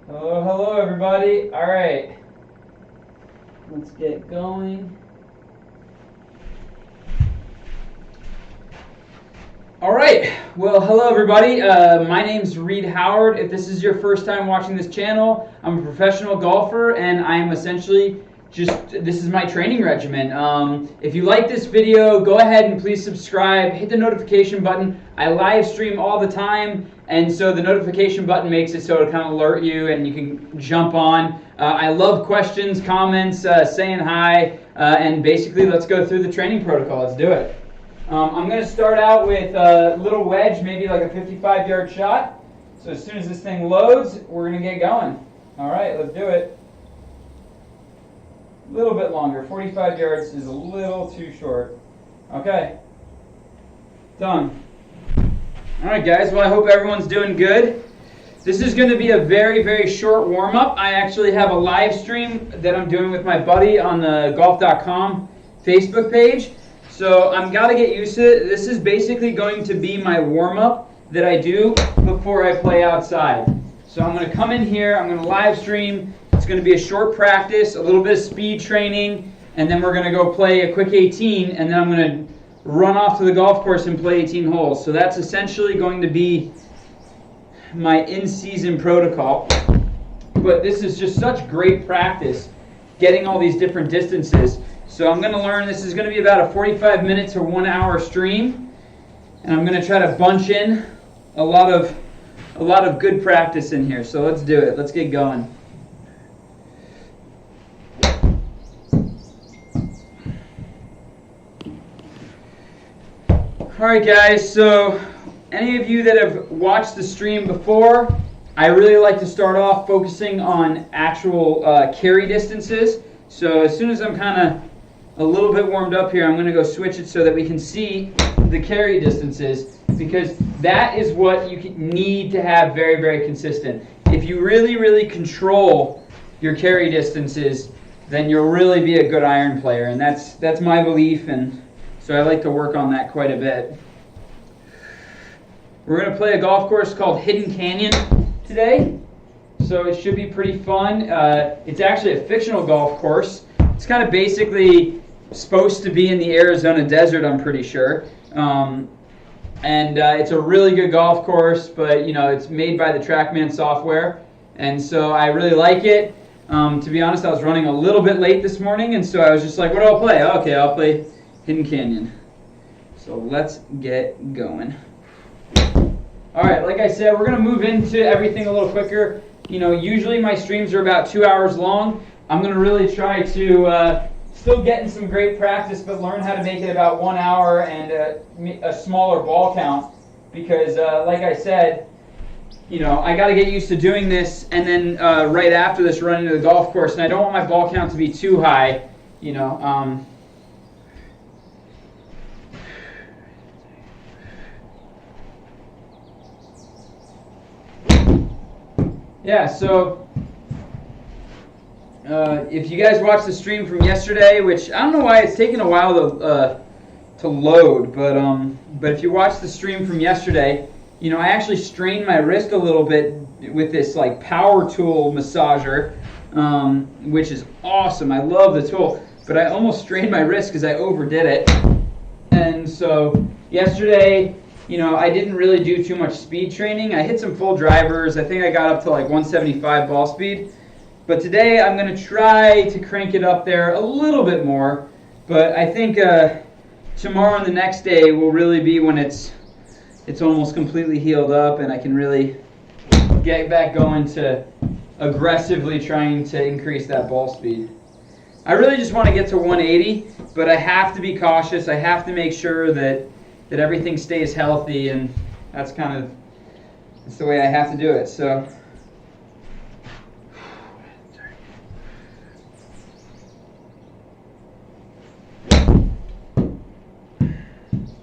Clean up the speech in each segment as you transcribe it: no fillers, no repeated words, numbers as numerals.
Hello, hello everybody. All right, let's get going. All right, well, hello everybody. My name's Reed Howard. If this is your first time watching this channel, I'm a professional golfer and I am essentially this is my training regimen. If you like this video, go ahead and please subscribe, hit the notification button. I live stream all the time, and so the notification button makes it so it kind of alert you and you can jump on. I love questions, comments, saying hi, and basically let's go through the training protocol. Let's do it. I'm going to start out with a little wedge, maybe like a 55-yard shot. So as soon as this thing loads, we're going to get going. All right, let's do it. A little bit longer. 45 yards is a little too short. Okay. Done. All right, guys. Well, I hope everyone's doing good. This is going to be a very, very short warm-up. I actually have a live stream that I'm doing with my buddy on the golf.com Facebook page. So I'm got to get used to it. This is basically going to be my warm-up that I do before I play outside. So I'm going to come in here. I'm going to live stream. It's going to be a short practice, a little bit of speed training, and then we're going to go play a quick 18, and then I'm going to run off to the golf course and play 18 holes. So that's essentially going to be my in-season protocol. But this is just such great practice, getting all these different distances. So I'm going to learn, this is going to be about a 45 minute to 1 hour stream, and I'm going to try to bunch in a lot of good practice in here. So let's do it. Let's get going. Alright guys, so any of you that have watched the stream before, I really like to start off focusing on actual carry distances. So as soon as I'm kind of a little bit warmed up here, I'm going to go switch it so that we can see the carry distances, because that is what you need to have very, very consistent. If you really, really control your carry distances, then you'll really be a good iron player, and that's my belief, and so I like to work on that quite a bit. We're going to play a golf course called Hidden Canyon today, so it should be pretty fun. It's actually a fictional golf course. It's kind of basically supposed to be in the Arizona desert, I'm pretty sure. It's a really good golf course, but you know, it's made by the Trackman software, and so I really like it. To be honest, I was running a little bit late this morning, and so I was just like, what do I play? Okay, I'll play Hidden Canyon. So let's get going. Alright, like I said, we're going to move into everything a little quicker. You know, usually my streams are about 2 hours long. I'm going to really try to still get in some great practice, but learn how to make it about 1 hour and a smaller ball count. Because, like I said, you know, I got to get used to doing this, and then right after this, run into the golf course. And I don't want my ball count to be too high, you know. Yeah, so if you guys watched the stream from yesterday, which I don't know why it's taken a while to load, but if you watched the stream from yesterday, you know, I actually strained my wrist a little bit with this like power tool massager, which is awesome. I love the tool, but I almost strained my wrist because I overdid it. And so yesterday, you know, I didn't really do too much speed training. I hit some full drivers. I think I got up to like 175 ball speed. But today I'm going to try to crank it up there a little bit more. But I think tomorrow and the next day will really be when it's almost completely healed up and I can really get back going to aggressively trying to increase that ball speed. I really just want to get to 180, but I have to be cautious. I have to make sure that everything stays healthy, and that's the way I have to do it. So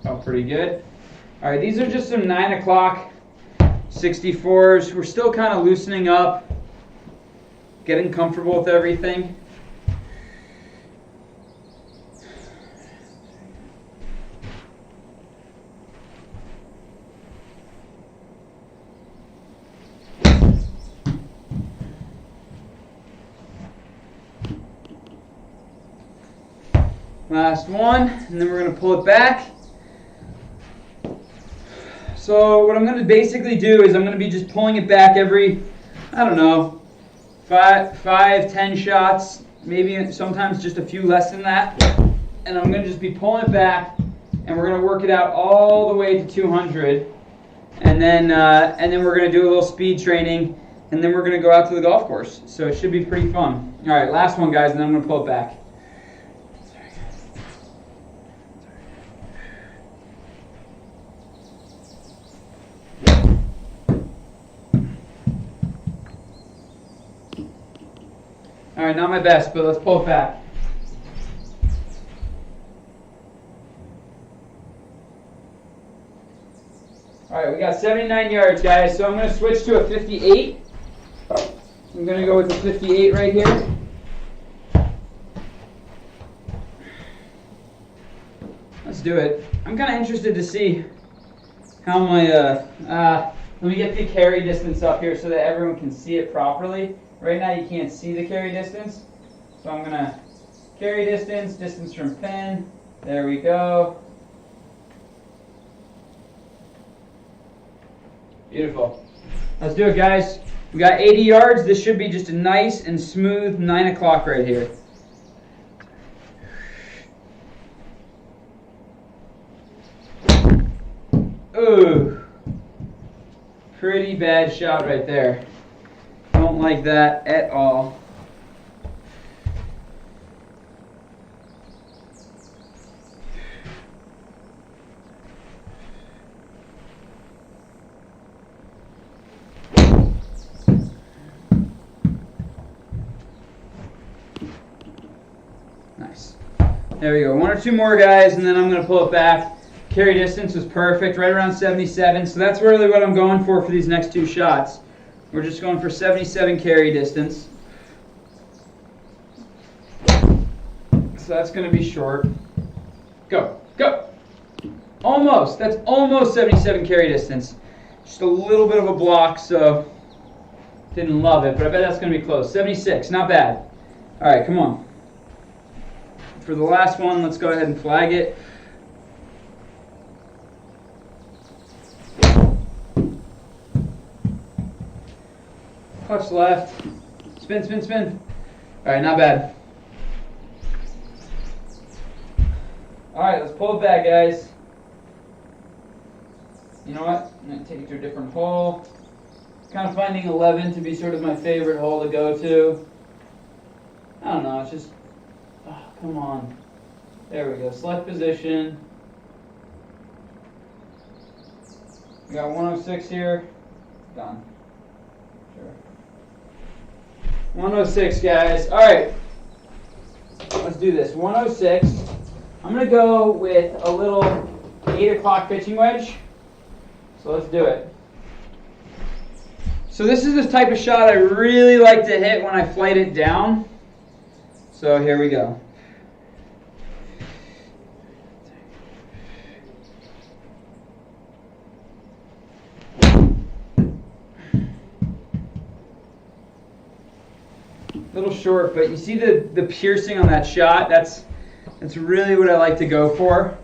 oh, pretty good. All right, these are just some 9 o'clock 64s. We're still kind of loosening up, getting comfortable with everything. Last one, and then we're going to pull it back. So what I'm going to basically do is I'm going to be just pulling it back every, I don't know, 5-10 shots, maybe sometimes just a few less than that. And I'm going to just be pulling it back, and we're going to work it out all the way to 200. And then we're going to do a little speed training, and then we're going to go out to the golf course. So it should be pretty fun. All right, last one, guys, and then I'm going to pull it back. All right, not my best, but let's pull it back. All right, we got 79 yards, guys, so I'm going to switch to a 58. I'm going to go with the 58 right here. Let's do it. I'm kind of interested to see how my, let me get the carry distance up here so that everyone can see it properly. Right now you can't see the carry distance, so I'm going to carry distance from pin. There we go. Beautiful. Let's do it, guys. We got 80 yards. This should be just a nice and smooth 9 o'clock right here. Ooh. Pretty bad shot right there. Don't like that at all. Nice. There we go. 1 or 2 more, guys, and then I'm going to pull it back. Carry distance was perfect, right around 77. So that's really what I'm going for these next 2 shots. We're just going for 77 carry distance. So that's going to be short. Go, go. Almost. That's almost 77 carry distance. Just a little bit of a block, so didn't love it, but I bet that's going to be close. 76, not bad. All right, come on. For the last one, let's go ahead and flag it. Touch left. Spin, spin, spin. All right, not bad. All right, let's pull it back, guys. You know what? I'm going to take it to a different hole. Kind of finding 11 to be sort of my favorite hole to go to. I don't know, it's just, oh, come on. There we go, select position. We got 106 here. Done. Sure. 106, guys. All right, let's do this. 106. I'm going to go with a little 8 o'clock pitching wedge. So let's do it. So this is the type of shot I really like to hit when I flight it down. So here we go. A little short, but you see the piercing on that shot? That's really what I like to go for.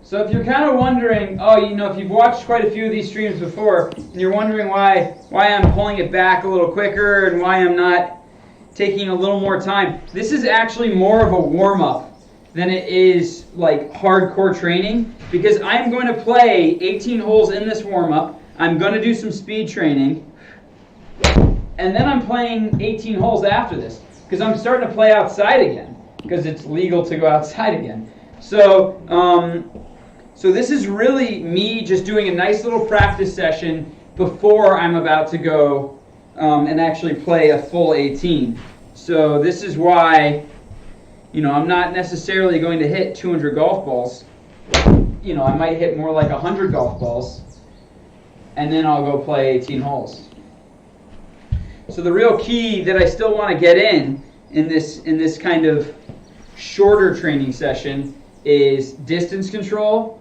So if you're kind of wondering, if you've watched quite a few of these streams before, and you're wondering why I'm pulling it back a little quicker and why I'm not taking a little more time, this is actually more of a warm-up than it is like hardcore training, because I'm going to play 18 holes in this warm-up. I'm going to do some speed training, and then I'm playing 18 holes after this, because I'm starting to play outside again, because it's legal to go outside again. So this is really me just doing a nice little practice session before I'm about to go and actually play a full 18. So this is why, I'm not necessarily going to hit 200 golf balls. I might hit more like 100 golf balls, and then I'll go play 18 holes. So the real key that I still want to get in this kind of shorter training session is distance control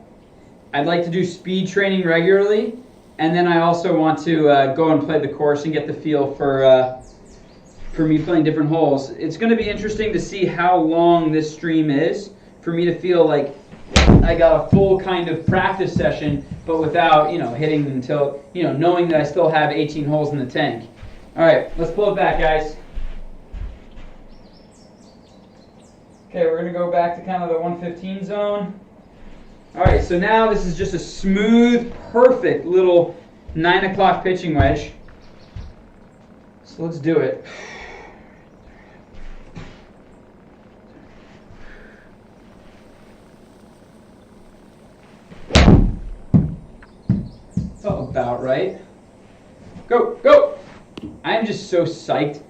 I'd like to do speed training regularly, and then I also want to go and play the course and get the feel for me playing different holes. It's going to be interesting to see how long this stream is for me to feel like I got a full kind of practice session, but without, hitting until, knowing that I still have 18 holes in the tank. All right, let's pull it back, guys. Okay, we're going to go back to kind of the 115 zone. All right, so now this is just a smooth, perfect little 9 o'clock pitching wedge. So let's do it. Felt about right. Go, go! I'm just so psyched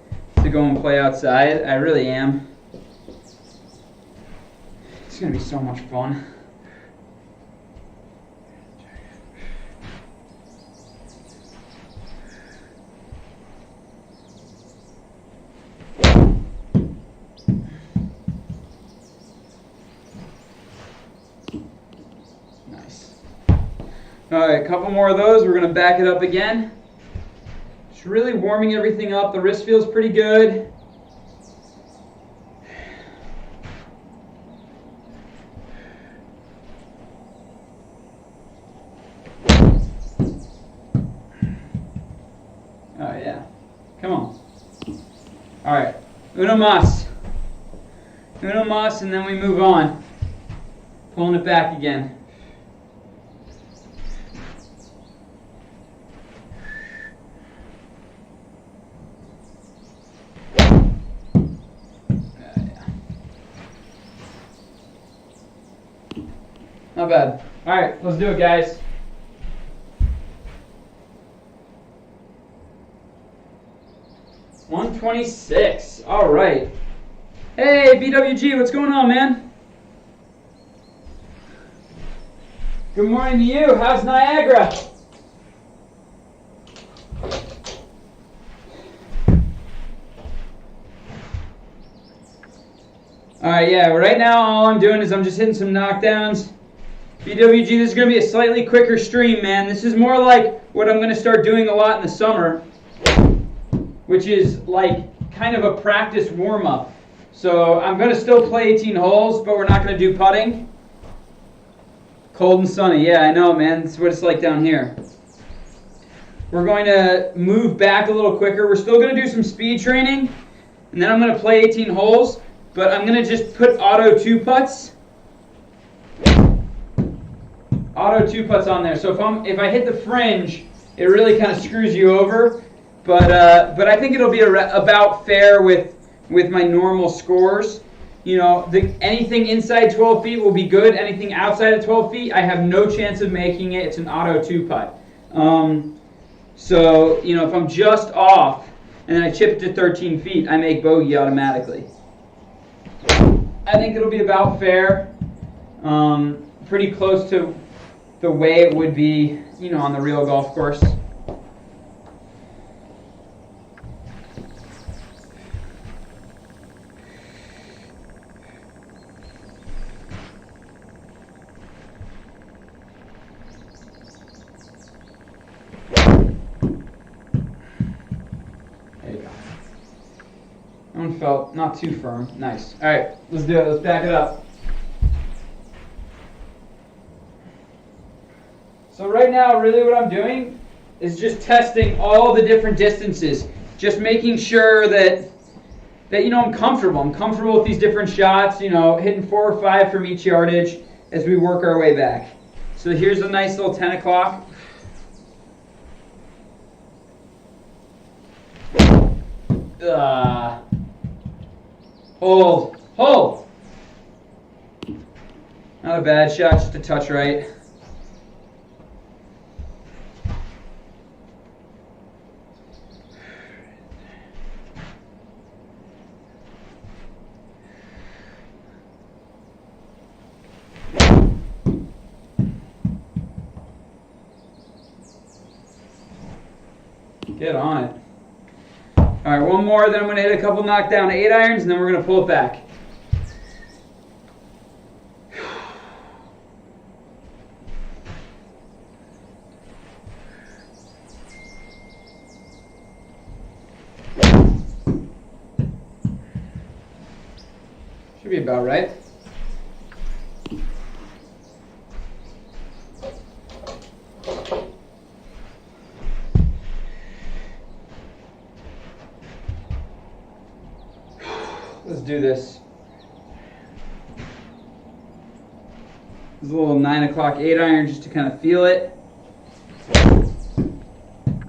to go and play outside. I really am. It's going to be so much fun. Nice. All right, a couple more of those. We're going to back it up again. Just really warming everything up. The wrist feels pretty good. Oh, yeah. Come on. All right. Uno mas. Uno mas, and then we move on. Pulling it back again. Not bad. All right, let's do it, guys. $126. All right. Hey, BWG, what's going on, man? Good morning to you. How's Niagara? All right, yeah, right now all I'm doing is I'm just hitting some knockdowns. BWG, this is going to be a slightly quicker stream, man. This is more like what I'm going to start doing a lot in the summer, which is like kind of a practice warm-up. So I'm going to still play 18 holes, but we're not going to do putting. Cold and sunny. Yeah, I know, man. That's what it's like down here. We're going to move back a little quicker. We're still going to do some speed training, and then I'm going to play 18 holes, but I'm going to just put auto 2-putts. Auto 2-putts on there. So if I hit the fringe, it really kind of screws you over. But I think it'll be about fair with my normal scores. Anything inside 12 feet will be good. Anything outside of 12 feet, I have no chance of making it. It's an auto 2-putt. So if I'm just off and then I chip it to 13 feet, I make bogey automatically. I think it'll be about fair. Pretty close to the way it would be, on the real golf course. There you go. That one felt not too firm. Nice. All right, let's do it. Let's back it up. So right now, really what I'm doing is just testing all the different distances. Just making sure that I'm comfortable. I'm comfortable with these different shots, hitting 4 or 5 from each yardage as we work our way back. So here's a nice little 10 o'clock. Hold. Not a bad shot, just a touch right. Get on it. All right, one more, then I'm going to hit a couple knockdown 8-irons, and then we're going to pull it back. be about right. Let's do this. This is a little 9 o'clock 8 iron just to kind of feel it.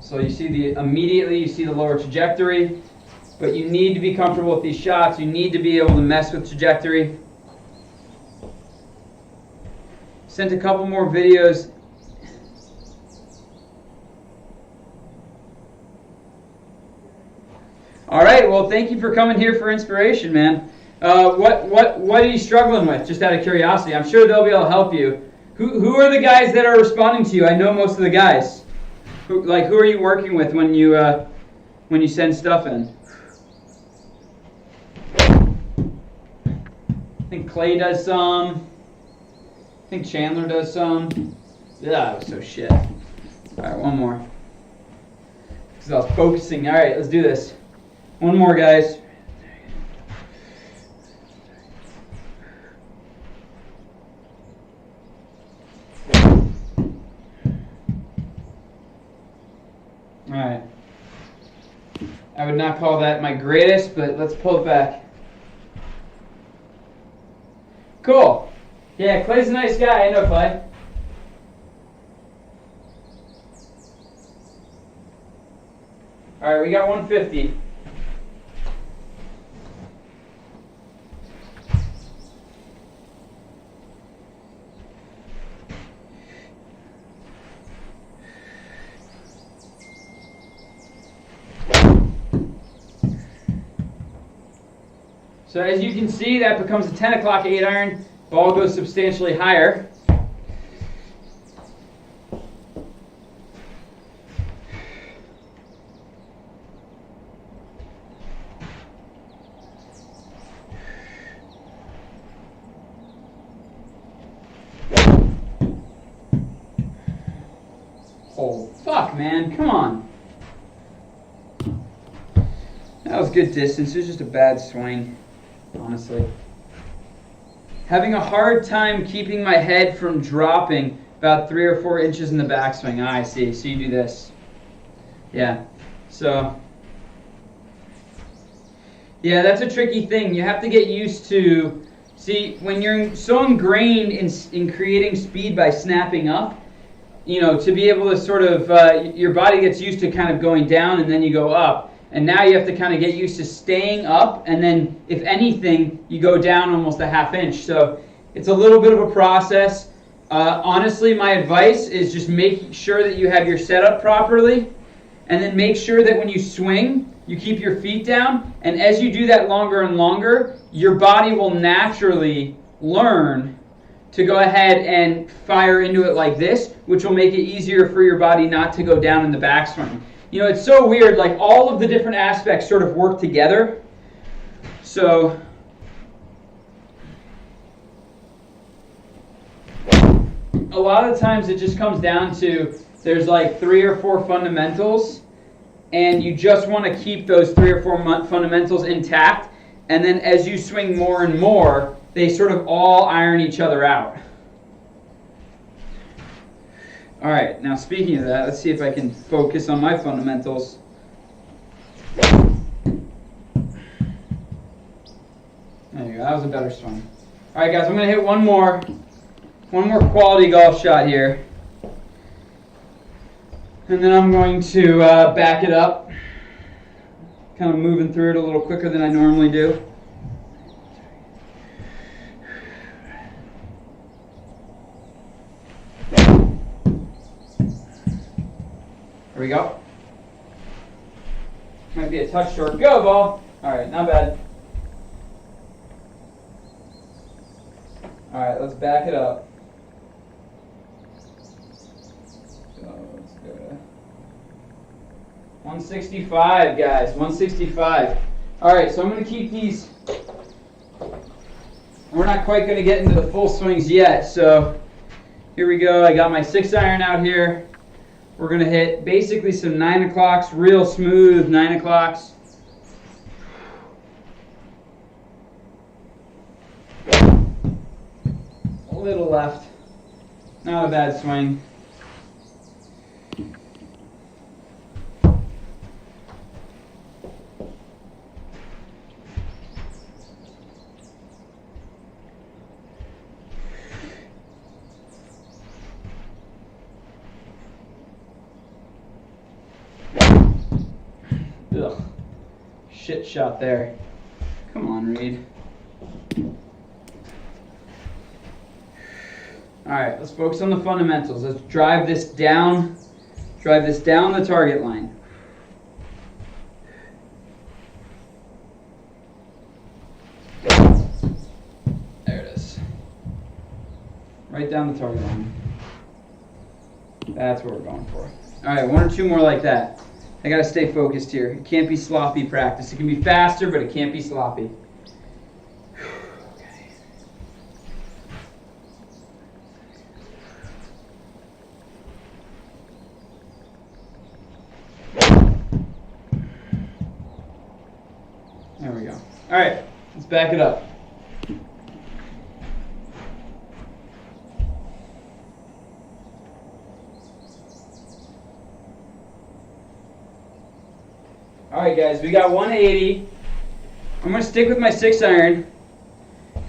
So you see immediately you see the lower trajectory, but you need to be comfortable with these shots. You need to be able to mess with trajectory. Sent a couple more videos. All right, well, thank you for coming here for inspiration, man. What are you struggling with? Just out of curiosity, I'm sure they'll be able to help you. Who are the guys that are responding to you? I know most of the guys. Who are you working with when you send stuff in? I think Clay does some. I think Chandler does some. Yeah, that was so shit. All right, one more. Because I was focusing. All right, let's do this. One more, guys. All right. I would not call that my greatest, but let's pull it back. Cool. Yeah, Clay's a nice guy. I know Clay. All right, we got 150. So as you can see, that becomes a 10 o'clock 8 iron. Ball goes substantially higher. Oh, fuck, man. Come on. That was good distance. It was just a bad swing, honestly. Having a hard time keeping my head from dropping about 3 or 4 inches in the backswing. Ah, I see. So you do this. Yeah. So, yeah, that's a tricky thing. You have to get used to, see, when you're so ingrained in creating speed by snapping up, you know, to be able to sort of, your body gets used to kind of going down and then you go up. And now you have to kind of get used to staying up, and then, if anything, you go down almost a ½ inch. So it's a little bit of a process. Honestly, my advice is just make sure that you have your setup properly, and then make sure that when you swing, you keep your feet down. And as you do that longer and longer, your body will naturally learn to go ahead and fire into it like this, which will make it easier for your body not to go down in the backswing. You know, it's so weird, like all of the different aspects sort of work together. So, a lot of times it just comes down to there's like 3 or 4 fundamentals, and you just want to keep those 3 or 4 fundamentals intact, and then as you swing more and more, they sort of all iron each other out. All right, now speaking of that, let's see if I can focus on my fundamentals. There you go, that was a better swing. All right, guys, I'm going to hit one more quality golf shot here. And then I'm going to back it up, kind of moving through it a little quicker than I normally do. There we go. Might be a touch short. Go, ball. All right, not bad. All right, let's back it up. So let's go to 165, guys. 165. All right, so I'm going to keep these. We're not quite going to get into the full swings yet, so here we go. I got my 6 iron out here. We're going to hit basically some 9 o'clocks, real smooth 9 o'clocks. little left. Not a bad swing. Ugh. Shit shot there. Come on, Reed. Alright, let's focus on the fundamentals. Let's drive this down the target line. There it is. Right down the target line. That's what we're going for. Alright, one or two more like that. I gotta stay focused here. It can't be sloppy practice. It can be faster, but it can't be sloppy. There we go. All right, let's back it up. All right, guys, we got 180. I'm going to stick with my 6-iron,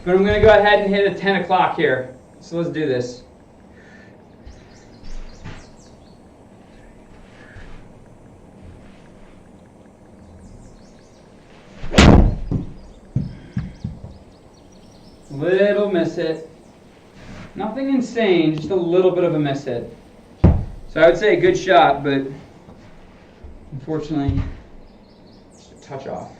but I'm going to go ahead and hit a 10 o'clock here. So let's do this. Little miss hit. Nothing insane, just a little bit of a miss hit. So I would say a good shot, but unfortunately, just a touch off.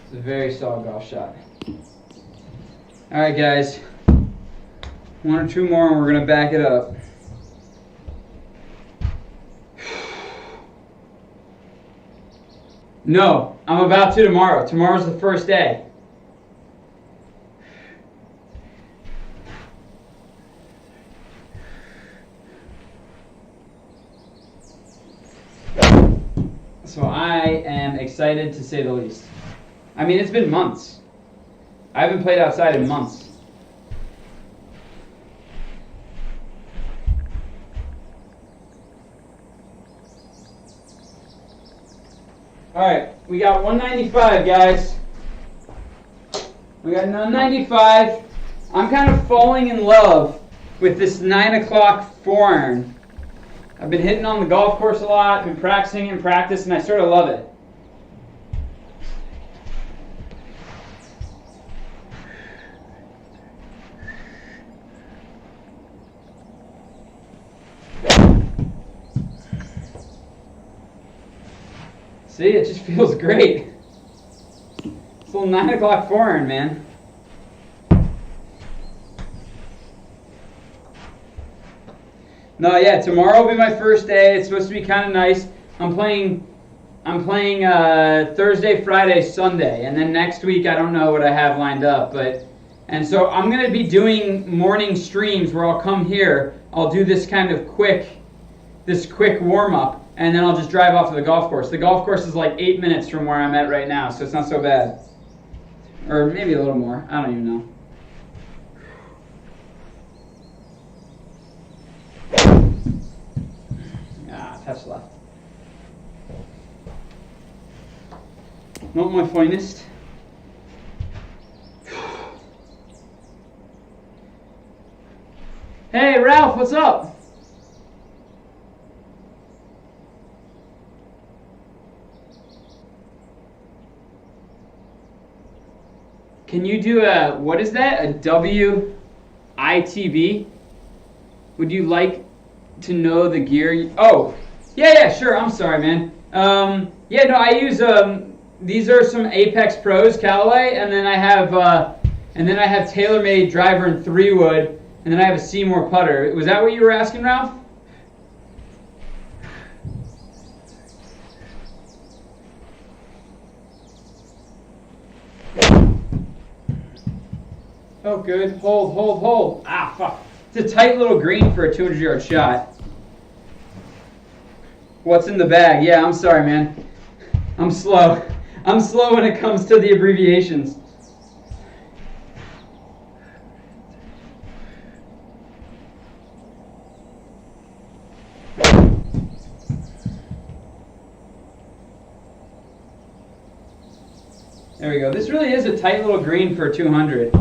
It's a very solid golf shot. All right, guys. One or two more, and we're gonna back it up. No, I'm about to tomorrow. Tomorrow's the first day. So I am excited to say the least. I mean, it's been months. I haven't played outside in months. All right, we got 195, guys. We got 195. I'm kind of falling in love with this 9 o'clock 4-iron. I've been hitting on the golf course a lot, been practicing in practice, and I sort of love it. See, it just feels great. It's a little 9 o'clock 4-iron, man. No, yeah, tomorrow will be my first day. It's supposed to be kind of nice. I'm playing Thursday, Friday, Sunday, and then next week I don't know what I have lined up, and so I'm going to be doing morning streams where I'll come here. I'll do this kind of quick warm up. And then I'll just drive off to the golf course. The golf course is like 8 minutes from where I'm at right now, so it's not so bad. Or maybe a little more. I don't even know. Touch left. Not my finest. Hey, Ralph, what's up? Can you do a, what is that? A WITB? Would you like to know the gear? Oh, yeah, sure. I'm sorry, man. Yeah, no, I use, these are some Apex Pros Callaway, and then I have TaylorMade driver and 3-wood, and then I have a Seymour putter. Was that what you were asking, Ralph? Oh, good. Hold. Ah, fuck. It's a tight little green for a 200-yard shot. What's in the bag? Yeah, I'm sorry, man. I'm slow. I'm slow when it comes to the abbreviations. There we go. This really is a tight little green for a 200.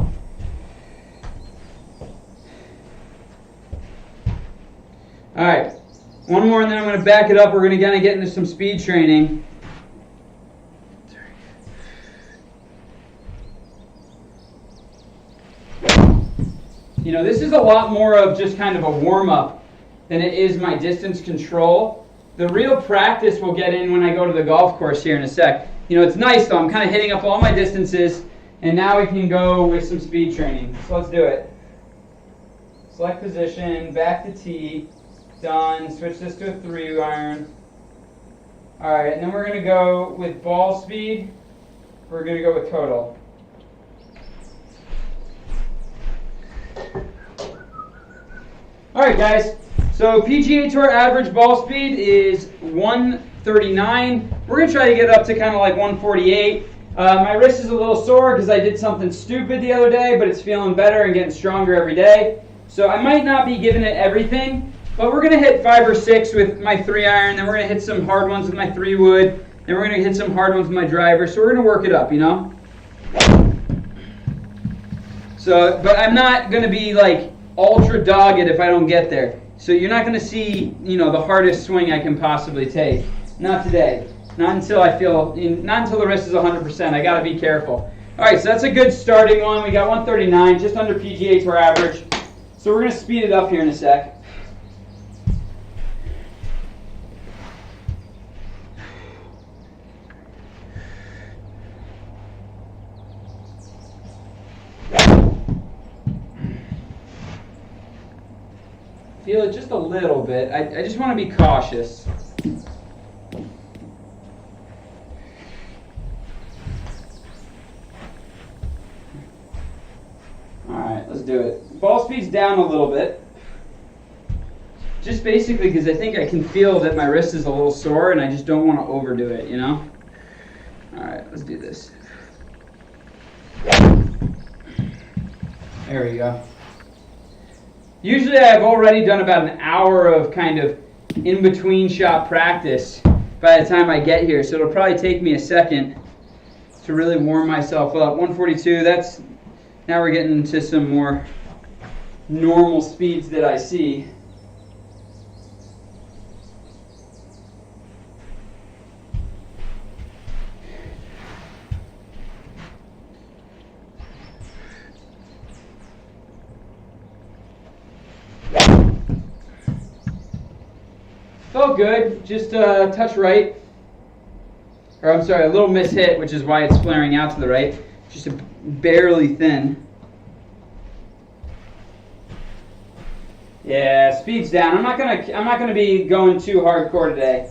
All right, one more and then I'm going to back it up. We're going to kind of get into some speed training. You know, this is a lot more of just kind of a warm-up than it is my distance control. The real practice we'll get in when I go to the golf course here in a sec. You know, it's nice though. I'm kind of hitting up all my distances, and now we can go with some speed training. So let's do it. Select position, back to tee, done. Switch this to a 3-iron. All right, and then we're going to go with ball speed. We're going to go with total. All right, guys. So PGA Tour average ball speed is 139. We're going to try to get up to kind of like 148. My wrist is a little sore because I did something stupid the other day, but it's feeling better and getting stronger every day. So I might not be giving it everything, but we're going to hit 5 or 6 with my 3-iron. Then we're going to hit some hard ones with my 3-wood. Then we're going to hit some hard ones with my driver. So we're going to work it up, you know? So, but I'm not going to be like ultra dogged if I don't get there. So you're not going to see, you know, the hardest swing I can possibly take. Not today. Not until I feel, not until the wrist is 100%. I got to be careful. All right, so that's a good starting one. We got 139, just under PGA Tour average. So we're going to speed it up here in a sec. Feel it just a little bit. I just want to be cautious. Alright, let's do it. Ball speed's down a little bit. Just basically because I think I can feel that my wrist is a little sore and I just don't want to overdo it, you know? Alright, let's do this. There we go. Usually I've already done about an hour of kind of in-between shot practice by the time I get here, so it'll probably take me a second to really warm myself up. 142, that's, now we're getting into some more normal speeds that I see. Felt good, just touch right. Or I'm sorry, a little mishit, which is why it's flaring out to the right. Just a barely thin. Yeah, speed's down. I'm not gonna be going too hardcore today.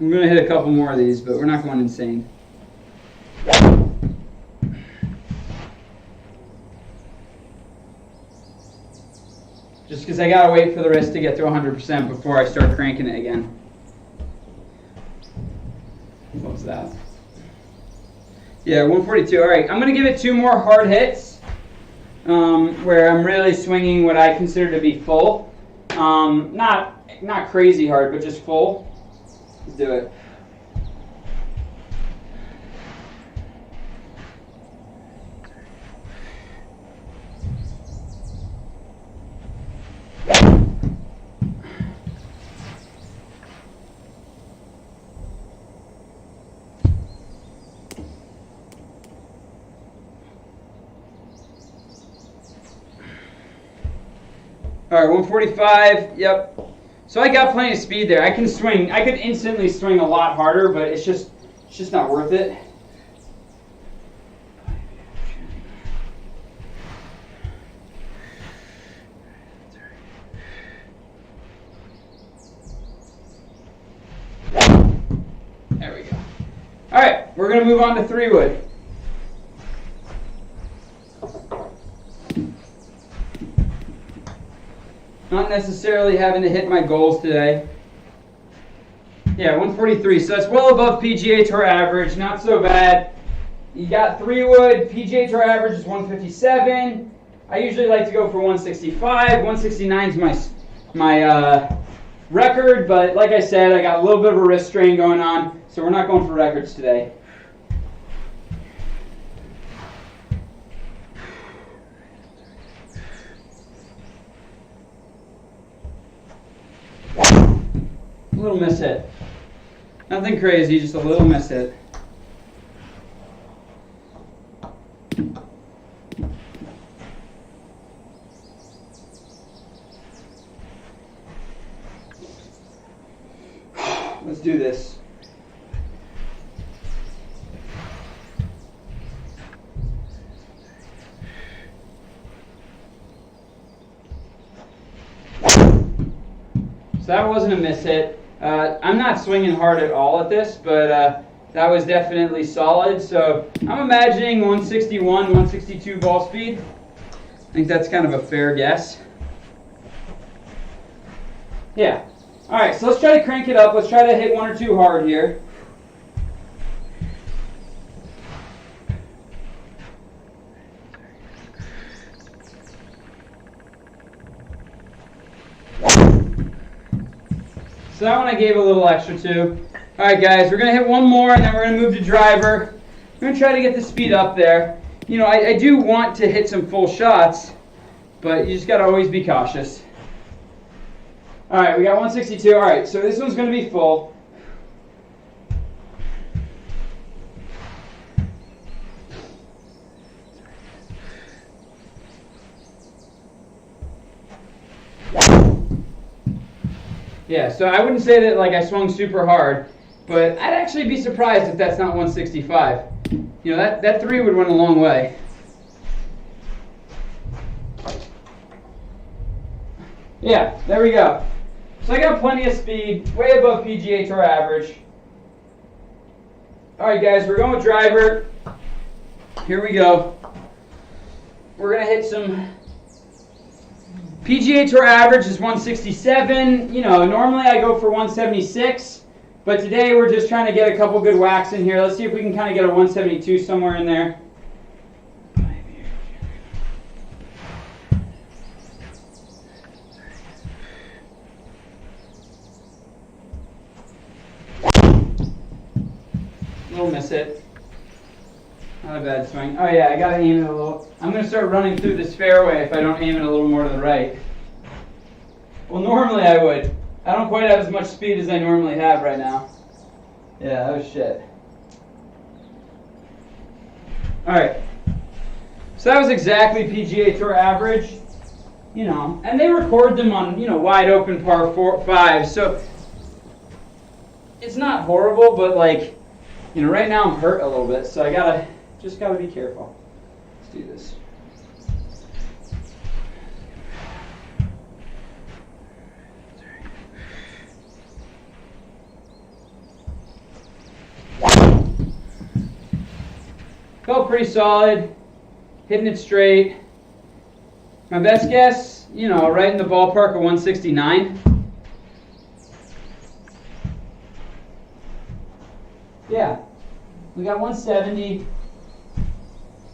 I'm gonna hit a couple more of these, but we're not going insane. Just because I gotta wait for the wrist to get to 100% before I start cranking it again. What was that? Yeah, 142. All right, I'm gonna give it 2 more hard hits, where I'm really swinging what I consider to be full. Not crazy hard, but just full. Let's do it. All right, 145, yep. So I got plenty of speed there. I can swing. I could instantly swing a lot harder, but it's just not worth it. There we go. All right, we're going to move on to 3-wood. Not necessarily having to hit my goals today. Yeah, 143. So that's well above PGA Tour average. Not so bad. You got 3-wood. PGA Tour average is 157. I usually like to go for 165. 169 is my record, but like I said, I got a little bit of a wrist strain going on, so we're not going for records today. A little miss hit. Nothing crazy, just a little miss hit. Let's do this. So that wasn't a miss hit. I'm not swinging hard at all at this, but that was definitely solid. So I'm imagining 161, 162 ball speed. I think that's kind of a fair guess. Yeah. All right, so let's try to crank it up. Let's try to hit 1 or 2 hard here. So that one I gave a little extra to. All right, guys, we're going to hit one more, and then we're going to move to driver. We're going to try to get the speed up there. You know, I do want to hit some full shots, but you just got to always be cautious. All right, we got 162. All right, so this one's going to be full. Yeah, so I wouldn't say that like I swung super hard, but I'd actually be surprised if that's not 165. You know, that 3 would went a long way. Yeah, there we go. So I got plenty of speed, way above PGA Tour average. All right, guys, we're going with driver. Here we go. We're going to hit some... PGA Tour average is 167. You know, normally I go for 176, but today we're just trying to get a couple good whacks in here. Let's see if we can kind of get a 172 somewhere in there. Little miss it. Not a bad swing. Oh yeah, I gotta aim it a little. I'm gonna start running through this fairway if I don't aim it a little more to the right. Well, normally I would. I don't quite have as much speed as I normally have right now. Yeah, oh shit. Alright. So that was exactly PGA Tour average. You know, and they record them on, you know, wide open par 5. So it's not horrible, but like, you know, right now I'm hurt a little bit, so I just gotta be careful. Let's do this. Felt pretty solid, hitting it straight. My best guess, you know, right in the ballpark of 169. Yeah, we got 170.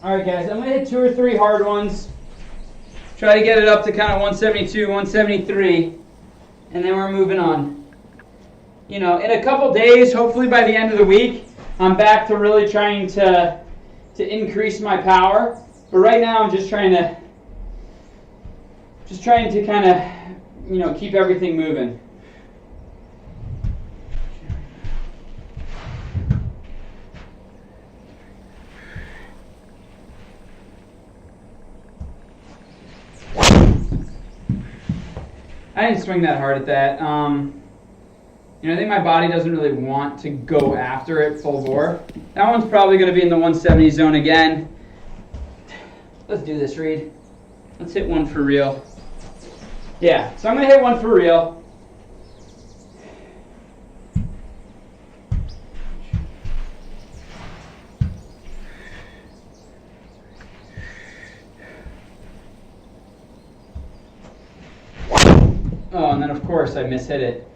All right, guys, I'm going to hit 2 or 3 hard ones. Try to get it up to kind of 172, 173, and then we're moving on. You know, in a couple days, hopefully by the end of the week, I'm back to really trying to increase my power. But right now, I'm just trying to kind of, you know, keep everything moving. I didn't swing that hard at that. You know, I think my body doesn't really want to go after it full bore. That one's probably going to be in the 170 zone again. Let's do this, Reed. Let's hit one for real. Yeah, so I'm going to hit one for real. Oh, and then of course I mishit it.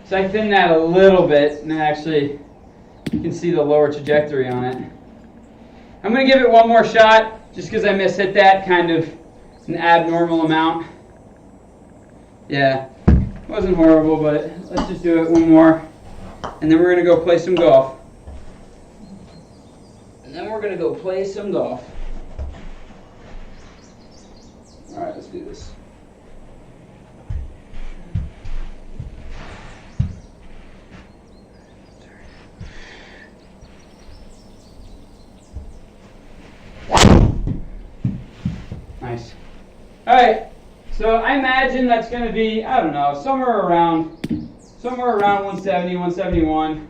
So I thin that a little bit, and actually you can see the lower trajectory on it. I'm going to give it one more shot, just because I mishit that kind of an abnormal amount. Yeah, it wasn't horrible, but let's just do it one more. And then we're going to go play some golf. All right, let's do this. Nice. All right, so I imagine that's going to be, I don't know, somewhere around 170, 171.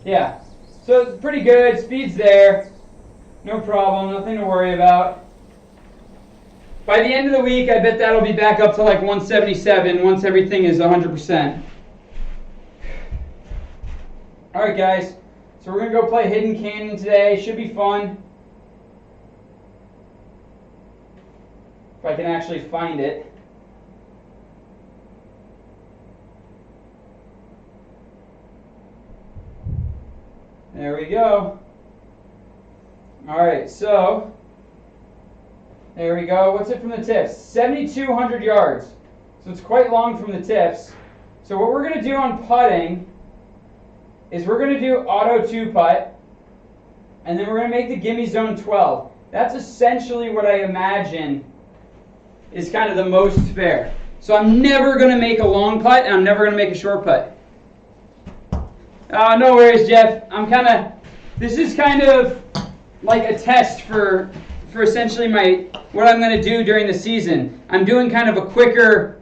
Yeah, so it's pretty good. Speed's there. No problem. Nothing to worry about. By the end of the week, I bet that'll be back up to like 177 once everything is 100%. All right, guys. So we're going to go play Hidden Canyon today. Should be fun. If I can actually find it. There we go. All right, so there we go. What's it from the tips? 7,200 yards. So it's quite long from the tips. So what we're going to do on putting is we're going to do auto 2-putt, and then we're going to make the gimme zone 12. That's essentially what I imagine is kind of the most fair. So I'm never going to make a long putt, and I'm never going to make a short putt. No worries, Jeff. This is kind of like a test for essentially what I'm going to do during the season. I'm doing kind of a quicker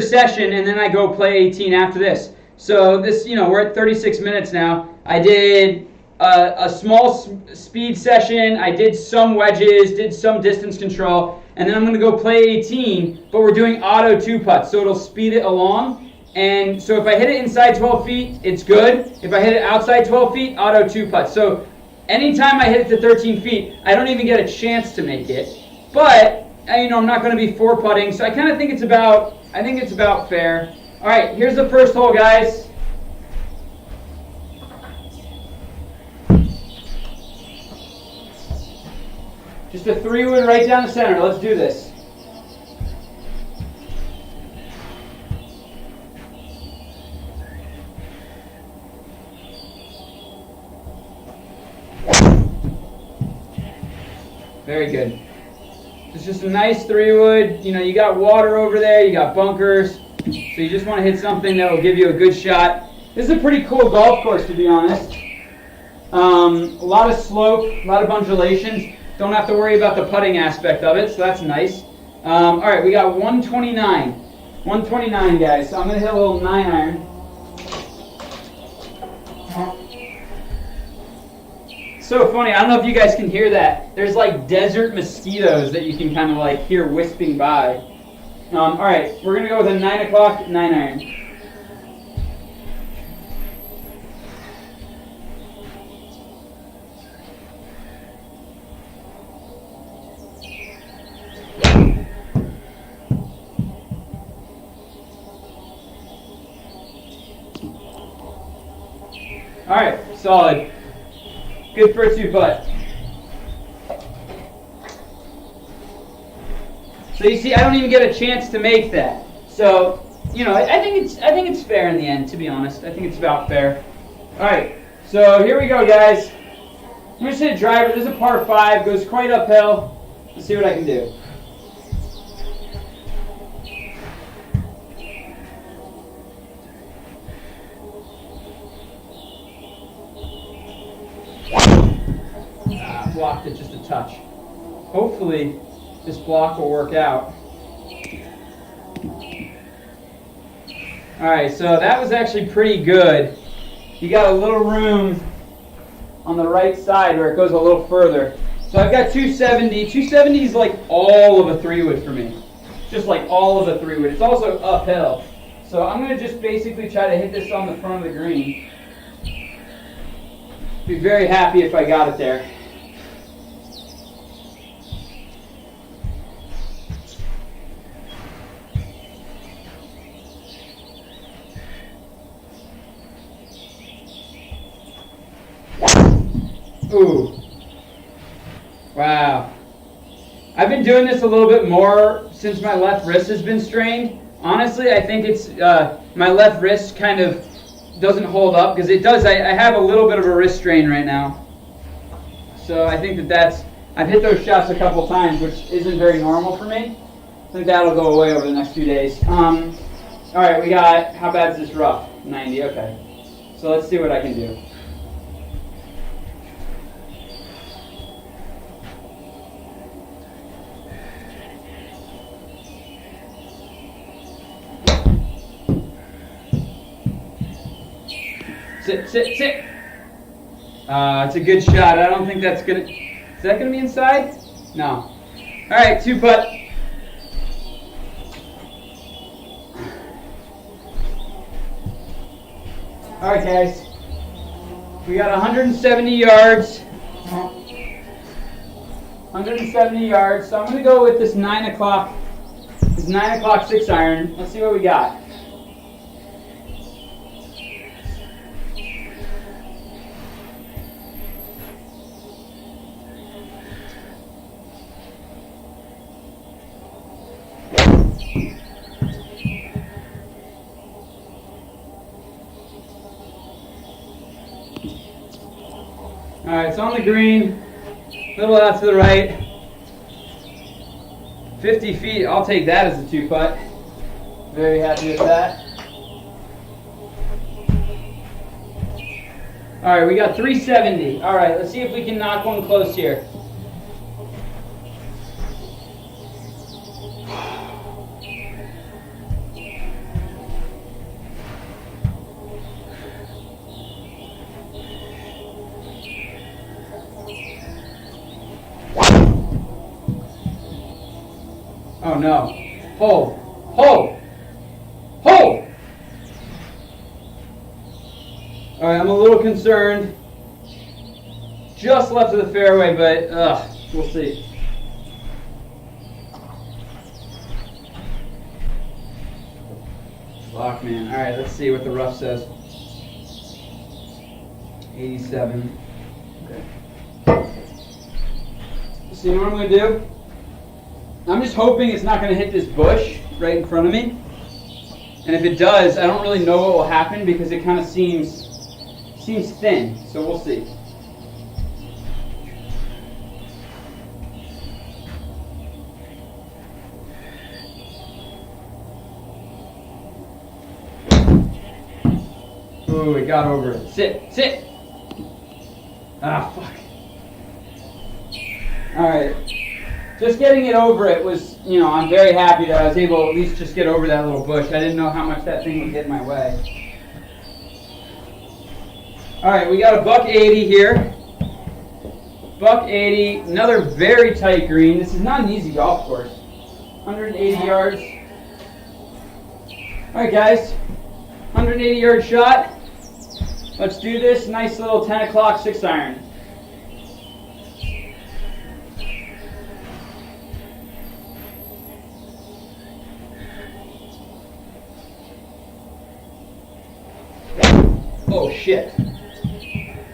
session, and then I go play 18 after this. So this, we're at 36 minutes now. I did a small speed session. I did some wedges, did some distance control, and then I'm going to go play 18, but we're doing auto 2-putt, so it'll speed it along. And so if I hit it inside 12 feet, it's good. If I hit it outside 12 feet, auto 2-putt. So anytime I hit it to 13 feet, I don't even get a chance to make it. But, I'm not going to be 4-putting, so I kind of think it's about fair. All right, here's the first hole, guys. Just a 3-wood right down the center. Let's do this. Very good. It's just a nice 3-wood. You got water over there. You got bunkers. So you just want to hit something that will give you a good shot. This is a pretty cool golf course, to be honest. A lot of slope, a lot of undulations. Don't have to worry about the putting aspect of it, so that's nice. All right, we got 129. 129, guys. So I'm going to hit a little 9-iron. So funny. I don't know if you guys can hear that. There's like desert mosquitoes that you can kind of like hear wisping by. All right, we're going to go with a 9 o'clock 9-iron. All right, solid. Good for a 2-putt. So you see, I don't even get a chance to make that. So, I think it's fair in the end, to be honest. I think it's about fair. All right, so here we go, guys. I'm just hit a driver. This is a par 5, goes quite uphill. Let's see what I can do. Blocked it just a touch. Hopefully this block will work out. Alright, so that was actually pretty good. You got a little room on the right side where it goes a little further. So I've got 270. 270 is like all of a 3-wood for me. Just like all of a 3-wood. It's also uphill. So I'm going to just basically try to hit this on the front of the green. Be very happy if I got it there. Ooh. Wow. I've been doing this a little bit more since my left wrist has been strained. Honestly, I think it's my left wrist kind of doesn't hold up because it does. I have a little bit of a wrist strain right now. So I think that's, I've hit those shots a couple times, which isn't very normal for me. I think that'll go away over the next few days. All right, we got, how bad is this rough? 90, okay. So let's see what I can do. Sit, sit, sit. It's a good shot. I don't think that's gonna, is that gonna be inside? No. All right, 2 putt. All right, guys. We got 170 yards. 170 yards. So I'm gonna go with this 9 o'clock 6 iron. Let's see what we got. All right, it's on the green, a little out to the right. 50 feet, I'll take that as a 2 putt. Very happy with that. All right, we got 370. All right, let's see if we can knock one close here. Oh no. Hold. Hold. Hold! Alright, I'm a little concerned. Just left of the fairway, but we'll see. Lockman. Alright, let's see what the rough says. 87. Okay. So you know what I'm going to do? I'm just hoping it's not going to hit this bush right in front of me. And if it does, I don't really know what will happen because it kind of seems thin. So we'll see. Ooh, it got over it. Sit, sit. Ah, fuck. All right. Just getting it over it was, you know, I'm very happy that I was able to at least just get over that little bush. I didn't know how much that thing would get in my way. All right, we got a $180 here. $180, another very tight green. This is not an easy golf course. 180 yards. All right, guys, 180-yard shot. Let's do this. Nice little 10 o'clock 6 iron. Oh shit.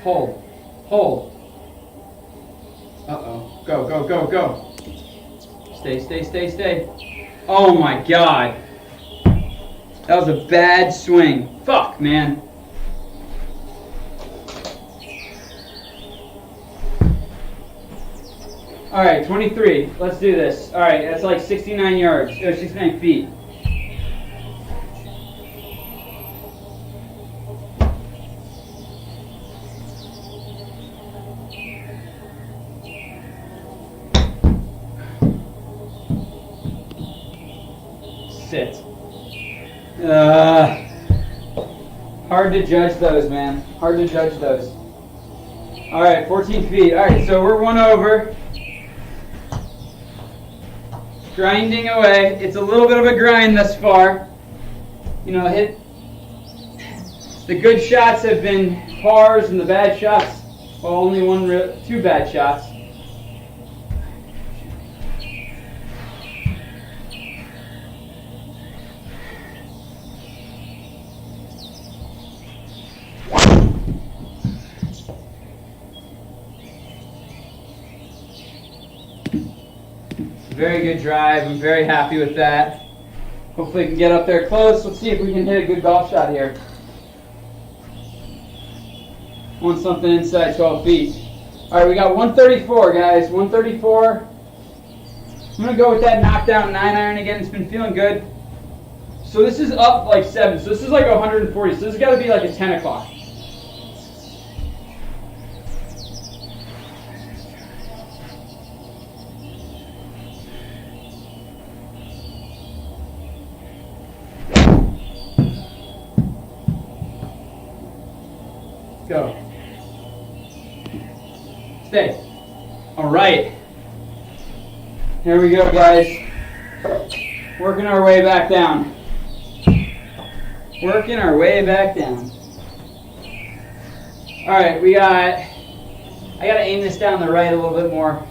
Hold. Hold. Uh-oh. Go, go, go, go. Stay, stay, stay, stay. Oh my god. That was a bad swing. Fuck, man. Alright, 23. Let's do this. Alright, that's like 69 yards. Or 69 feet. Sit. Hard to judge those, man. Hard to judge those. Alright, 14 feet. Alright, so we're one over. Grinding away. It's a little bit of a grind thus far. You know, the good shots have been pars and the bad shots, well, only two bad shots. Very good drive. I'm very happy with that. Hopefully we can get up there close. Let's see if we can hit a good golf shot here. Want something inside 12 feet. All right, we got 134, guys. 134. I'm going to go with that knockdown 9-iron again. It's been feeling good. So this is up like 7. So this is like 140. So this has got to be like a 10 o'clock. Go. Stay. All right. Here we go, guys. Working our way back down. Working our way back down. All right, I got to aim this down the right a little bit more.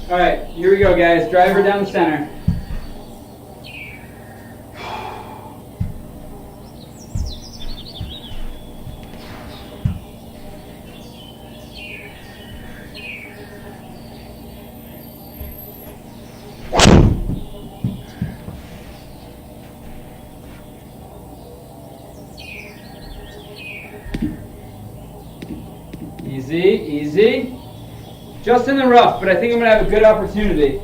All right, here we go, guys. Driver down the center. Easy, easy. Just in the rough, but I think I'm going to have a good opportunity.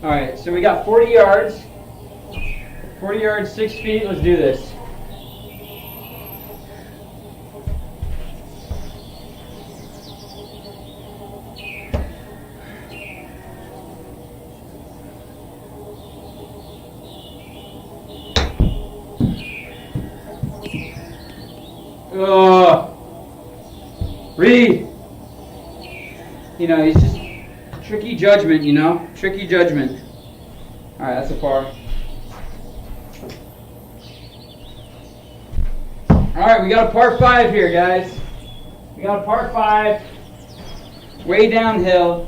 All right, so we got 40 yards. 40 yards, 6 feet. Let's do this. Reed. You know, he's just tricky judgment, you know? Tricky judgment. All right, that's a par. All right, we got a par 5 here, guys. We got a par 5. Way downhill.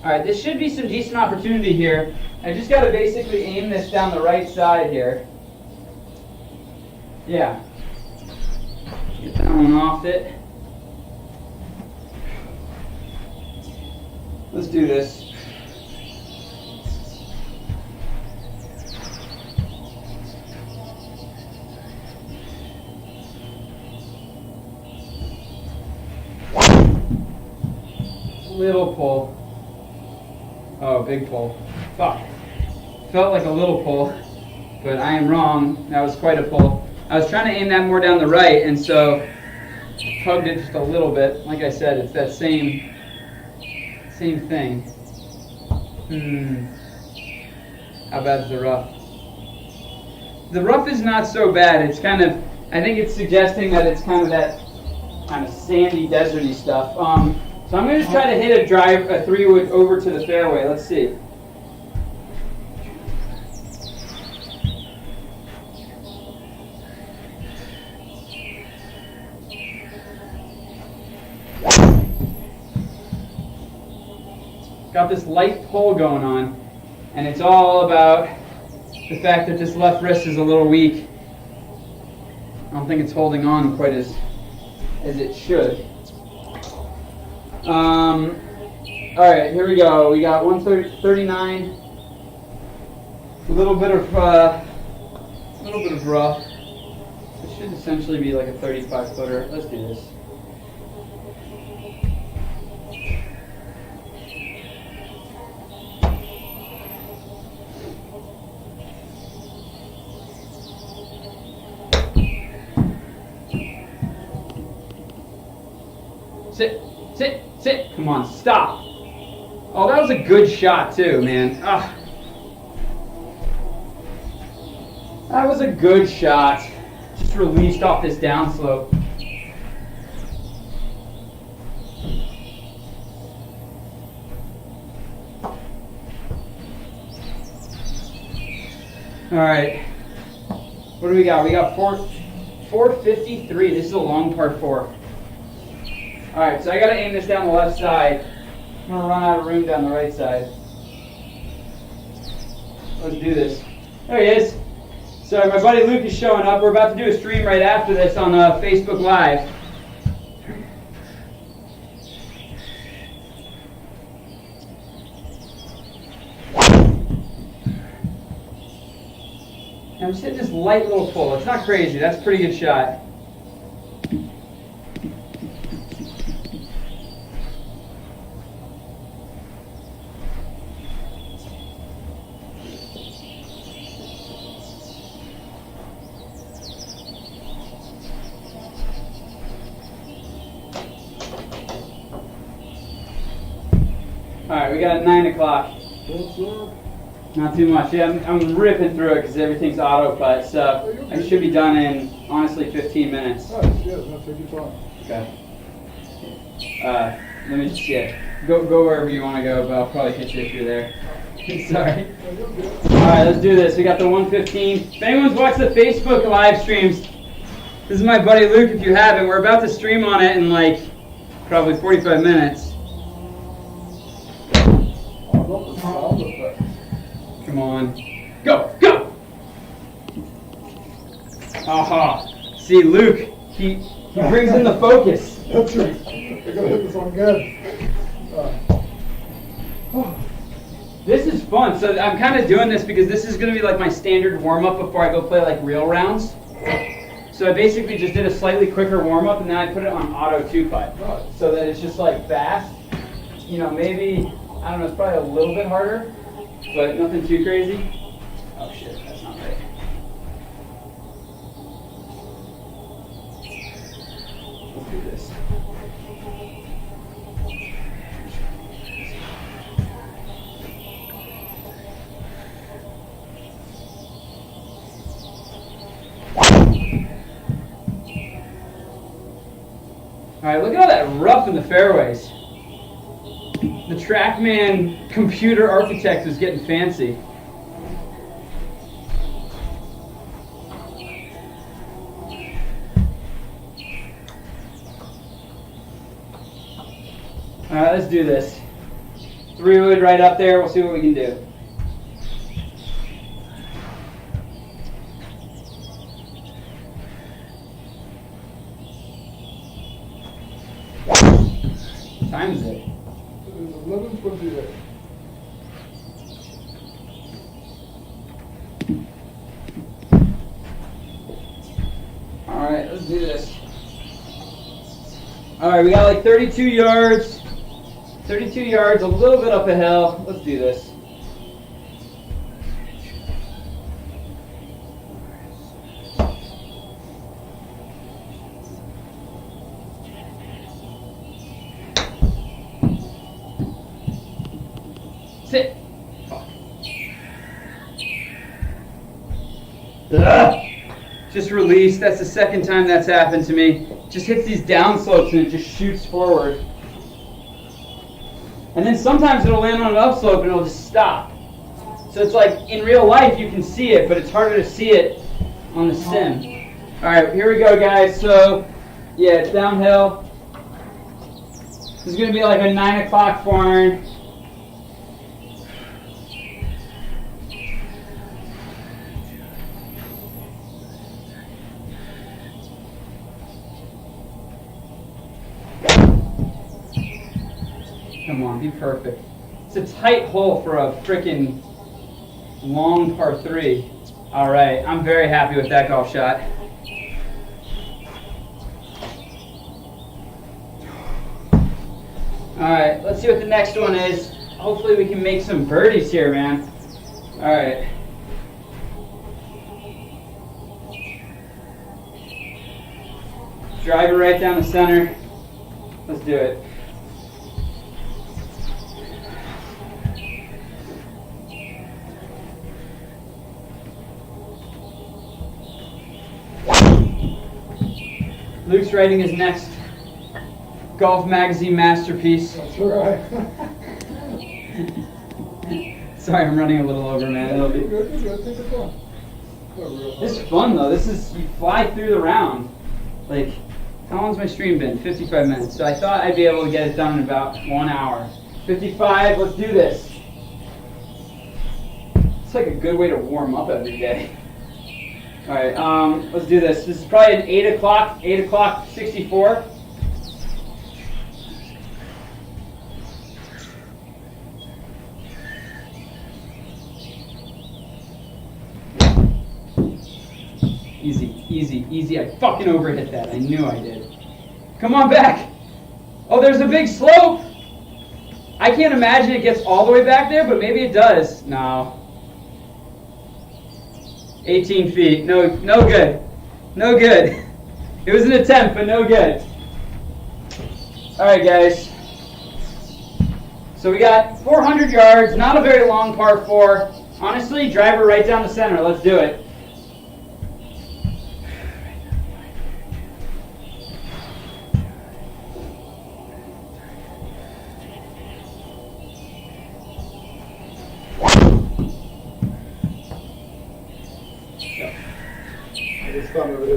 All right, this should be some decent opportunity here. I just got to basically aim this down the right side here. Yeah. Get that one off it. Let's do this. Little pull. Oh, big pull. Fuck. Felt like a little pull, but I am wrong. That was quite a pull. I was trying to aim that more down the right, and so tugged it just a little bit. Like I said, it's that same thing. How bad is the rough? The rough is not so bad. It's kind of, I think it's suggesting that it's kind of that kind of sandy, deserty stuff. So I'm going to try to hit a 3-wood over to the fairway. Let's see. Got this light pull going on, and it's all about the fact that this left wrist is a little weak. I don't think it's holding on quite as it should. All right, here we go. We got 139. A little bit of rough. It should essentially be like a 35-footer. Let's do this. Sit, sit, sit. Come on, stop. Oh, that was a good shot too, man. Ah. That was a good shot. Just released off this downslope. All right. What do we got? We got 453. This is a long par 4. All right, so I got to aim this down the left side. I'm going to run out of room down the right side. Let's do this. There he is. Sorry, my buddy Luke is showing up. We're about to do a stream right after this on Facebook Live. I'm just hitting this light little pull. It's not crazy. That's a pretty good shot. Alright, we got 9 o'clock. Not too much. Yeah, I'm ripping through it because everything's auto putt, so I should be done in, honestly, 15 minutes. Nice, yeah, that's a good time. Okay. Let me just get, go wherever you want to go, but I'll probably hit you if you're there. Sorry. Alright, let's do this. We got the 115. If anyone's watched the Facebook live streams, this is my buddy Luke if you haven't. We're about to stream on it in like probably 45 minutes. Come on. Go! Go! Aha! See, Luke, he brings in the focus. That's right. I gotta hit this one good. This is fun. So I'm kind of doing this because this is going to be like my standard warm-up before I go play like real rounds. So I basically just did a slightly quicker warm-up and then I put it on auto 2-putt. So that it's just like fast. You know, maybe, I don't know, it's probably a little bit harder, but nothing too crazy. Oh shit, that's not right. Let's do this. Alright, look at all that rough in the fairways. The Trackman computer architect was getting fancy. Alright, let's do this. 3-wood right up there. We'll see what we can do. What time is it? It is 11:28. Alright, let's do this. Alright, we got like 32 yards. 32 yards, a little bit up a hill. Let's do this. Sit. Ugh. Just release. That's the second time that's happened to me. Just hits these down slopes and it just shoots forward. And then sometimes it'll land on an upslope and it'll just stop. So it's like in real life you can see it, but it's harder to see it on the sim. Alright, here we go guys. So yeah, it's downhill. This is going to be like a 9 o'clock for iron. Come on, be perfect. It's a tight hole for a freaking long par 3. All right, I'm very happy with that golf shot. All right, let's see what the next one is. Hopefully we can make some birdies here, man. All right. Drive it right down the center. Let's do it. Luke's writing his next Golf Magazine masterpiece. That's right. Sorry, I'm running a little over, man. It'll be... Good. Take it fun. This is fun, though. This is, you fly through the round. Like, how long's my stream been? 55 minutes. So I thought I'd be able to get it done in about 1 hour. 55, let's do this. It's like a good way to warm up every day. All right, let's do this. This is probably an 8 o'clock 64. Easy, easy, easy. I fucking overhit that. I knew I did. Come on back. Oh, there's a big slope. I can't imagine it gets all the way back there, but maybe it does. No. 18 feet. No good. No good. It was an attempt, but no good. All right, guys. So we got 400 yards, not a very long par 4. Honestly, driver right down the center. Let's do it.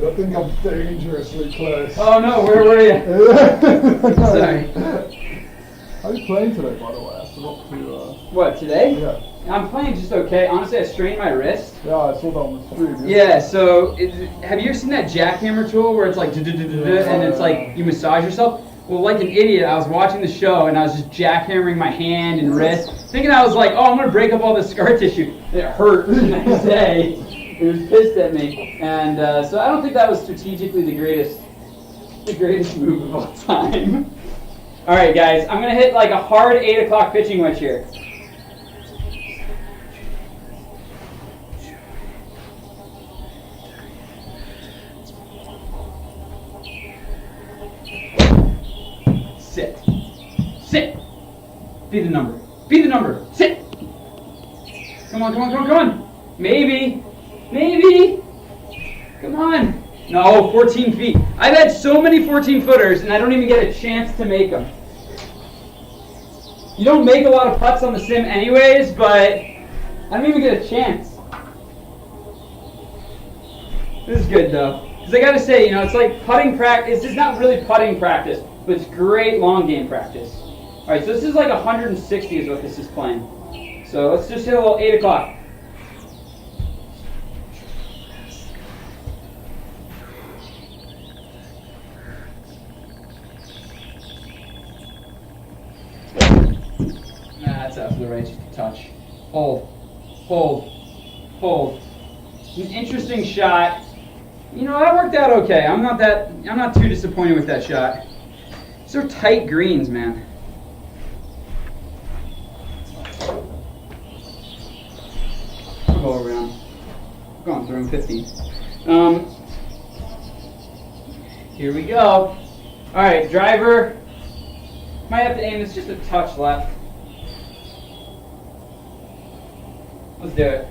I think I'm dangerously close. Oh no, where were you? Sorry. How are you playing today, by the way? I forgot to. What, today? Yeah. I'm playing just okay. Honestly, I strained my wrist. Yeah, I saw that on the stream. Yeah, so have you ever seen that jackhammer tool where it's like and it's like you massage yourself? Well, like an idiot, I was watching the show and I was just jackhammering my hand and wrist, thinking I was like, oh, I'm going to break up all this scar tissue. It hurt the next day. It was pissed at me. And so I don't think that was strategically the greatest move of all time. All right, guys, I'm going to hit like a hard 8 o'clock pitching wedge here. Sit. Sit. Be the number. Be the number. Sit. Come on, come on, come on, come on. Maybe. Maybe. Come on. No, 14 feet. I've had so many 14-footers, and I don't even get a chance to make them. You don't make a lot of putts on the sim anyways, but I don't even get a chance. This is good, though. Because I got to say, it's like putting practice. It's not really putting practice, but it's great long game practice. All right, so this is like 160 is what this is playing. So let's just hit a little 8 o'clock. That's out for the right touch. Hold, hold, hold. An interesting shot. That worked out okay. I'm not too disappointed with that shot. These are tight greens, man. I'll go around. I'm going through him 15. Here we go. All right, driver. Might have to aim this just a touch left. Let's do it.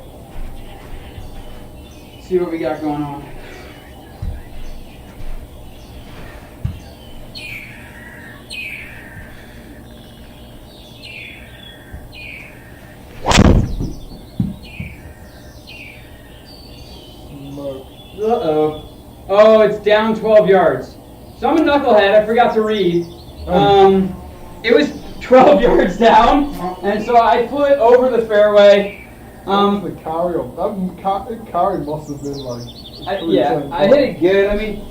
See what we got going on. Uh-oh. Oh, it's down 12 yards. So I'm a knucklehead. I forgot to read. It was 12 yards down, and so I flew it over the fairway. The carry on that carry must have been like. I hit it good.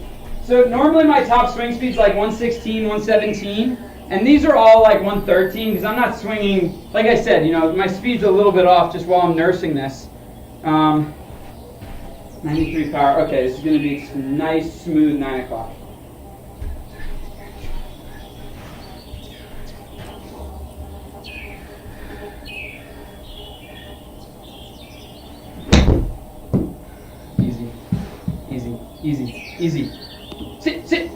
So normally my top swing speed's like 116, 117, and these are all like 113 because I'm not swinging. Like I said, my speed's a little bit off just while I'm nursing this. 93 power. Okay, this is going to be some nice, smooth 9 o'clock. Easy, easy, easy, easy. Sit, sit.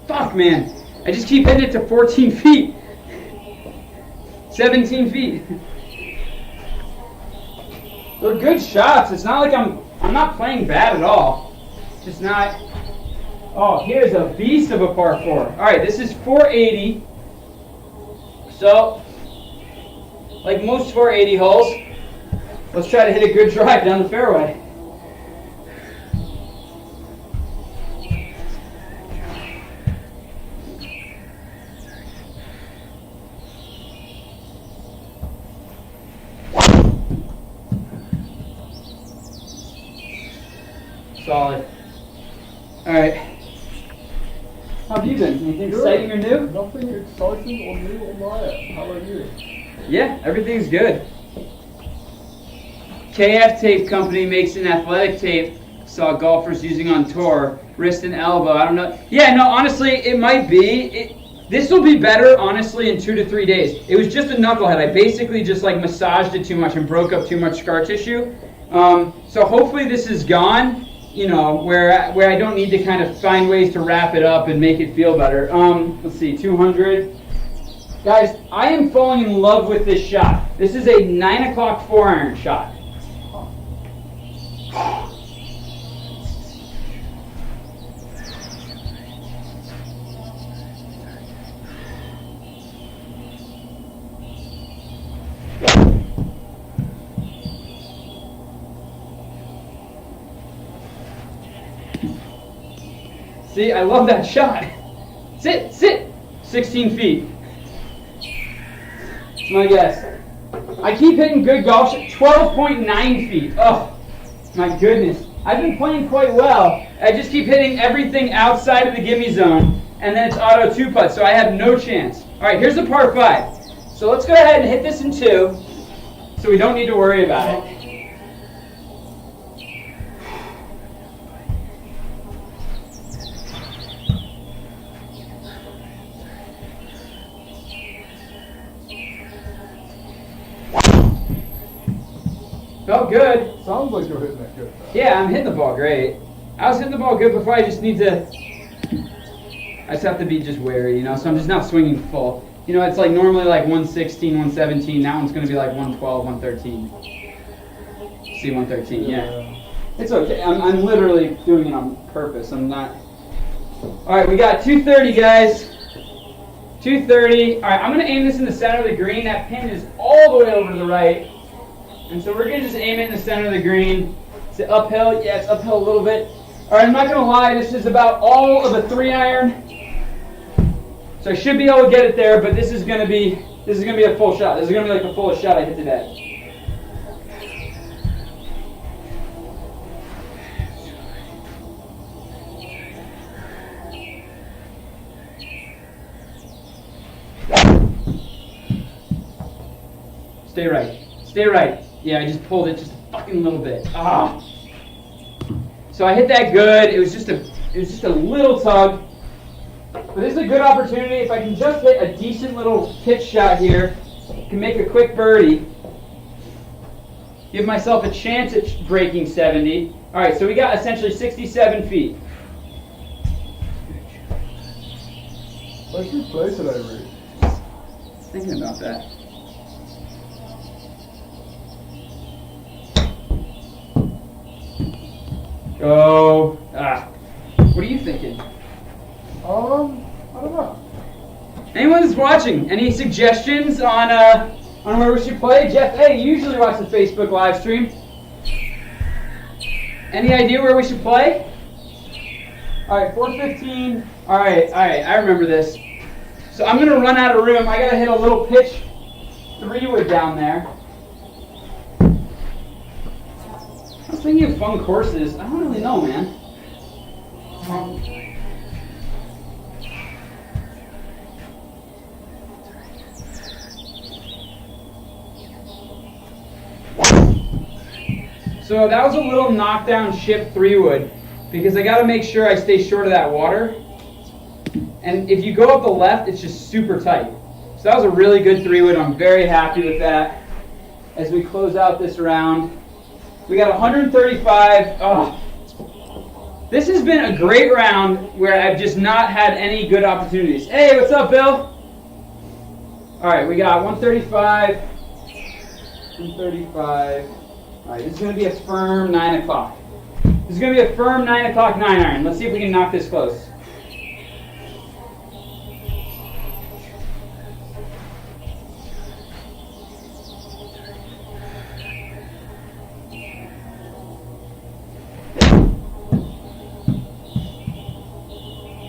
Fuck, man. I just keep hitting it to 14 feet. 17 feet. They're good shots. It's not like I'm not playing bad at all. Just not. Oh, here's a beast of a par 4. All right, this is 480. So, like most 480 holes, let's try to hit a good drive down the fairway. Solid. All right. How have you been? Anything exciting or new? Nothing exciting or new on my end. How about you? Yeah, everything's good. KF Tape Company makes an athletic tape. Saw golfers using on tour, wrist and elbow. I don't know. Yeah, no, honestly, it might be. This will be better, honestly, in 2 to 3 days. It was just a knucklehead. I basically just like massaged it too much and broke up too much scar tissue. So hopefully this is gone. You know, where I don't need to kind of find ways to wrap it up and make it feel better. Let's see, 200. Guys, I am falling in love with this shot. This is a 9 o'clock 4-iron shot. See, I love that shot. Sit, sit. 16 feet. That's my guess. I keep hitting good golf shots. 12.9 feet. Oh, my goodness. I've been playing quite well. I just keep hitting everything outside of the gimme zone, and then it's auto 2-putt, so I have no chance. All right, here's a par 5. So let's go ahead and hit this in 2, so we don't need to worry about it. Felt good. Sounds like you're hitting it good. Yeah, I'm hitting the ball great. I was hitting the ball good before. I just need to. I just have to be just wary, you know. So I'm just not swinging full. You know, it's like normally like 116, 117. That one's going to be like 112, 113. See, 113. Yeah. It's okay. I'm literally doing it on purpose. I'm not. All right, we got 230, guys. 230. All right, I'm going to aim this in the center of the green. That pin is all the way over to the right. And so we're going to just aim it in the center of the green. Is it uphill? Yeah, it's uphill a little bit. All right, I'm not going to lie. This is about all of a 3-iron. So I should be able to get it there, but this is going to be a full shot. This is going to be like the fullest shot I hit today. Stay right. Stay right. Yeah, I just pulled it just a fucking little bit. Ah. So I hit that good. It was just a little tug. But this is a good opportunity. If I can just hit a decent little pitch shot here, I can make a quick birdie. Give myself a chance at breaking 70. All right, so we got essentially 67 feet. Where'd you play today, Reed? Thinking about that. Oh, what are you thinking? I don't know. Anyone that's watching, any suggestions on where we should play? Jeff, hey, you usually watch the Facebook live stream. Any idea where we should play? All right, 415. All right, I remember this. So I'm going to run out of room. I got to hit a little pitch 3-wood down there. I was thinking of fun courses. I don't really know, man. So that was a little knockdown chip 3-wood because I got to make sure I stay short of that water. And if you go up the left, it's just super tight. So that was a really good 3-wood. I'm very happy with that. As we close out this round, we got 135. Oh. This has been a great round where I've just not had any good opportunities. Hey, what's up, Bill? All right, we got 135. 135. All right, this is going to be a firm 9 o'clock. This is going to be a firm 9 o'clock 9-iron. Let's see if we can knock this close.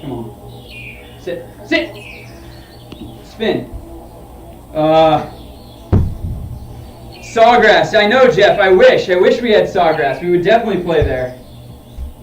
Come on. Sit. Sit! Spin. Sawgrass. I know, Jeff. I wish we had sawgrass. We would definitely play there.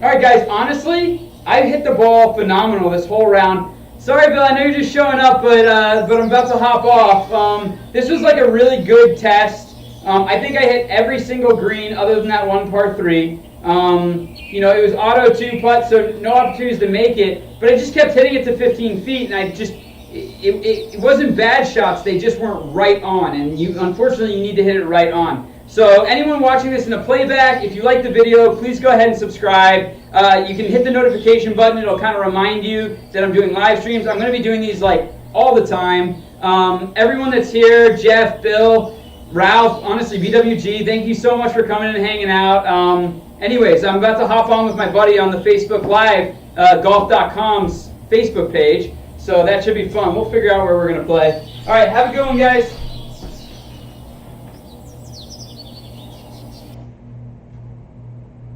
All right, guys, honestly, I hit the ball phenomenal this whole round. Sorry, Bill, I know you're just showing up, but I'm about to hop off. This was like a really good test. I think I hit every single green other than that one par 3. You know, it was auto 2 putt, so no opportunities to make it, but I just kept hitting it to 15 feet, and I just, it wasn't bad shots, they just weren't right on, and unfortunately you need to hit it right on. So anyone watching this in the playback, if you like the video, please go ahead and subscribe. You can hit the notification button, it'll kind of remind you that I'm doing live streams. I'm going to be doing these like all the time. Everyone that's here, Jeff, Bill, Ralph, honestly, BWG, thank you so much for coming and hanging out. Anyways, I'm about to hop on with my buddy on the Facebook Live, golf.com's Facebook page, so that should be fun. We'll figure out where we're going to play. All right, have a good one, guys.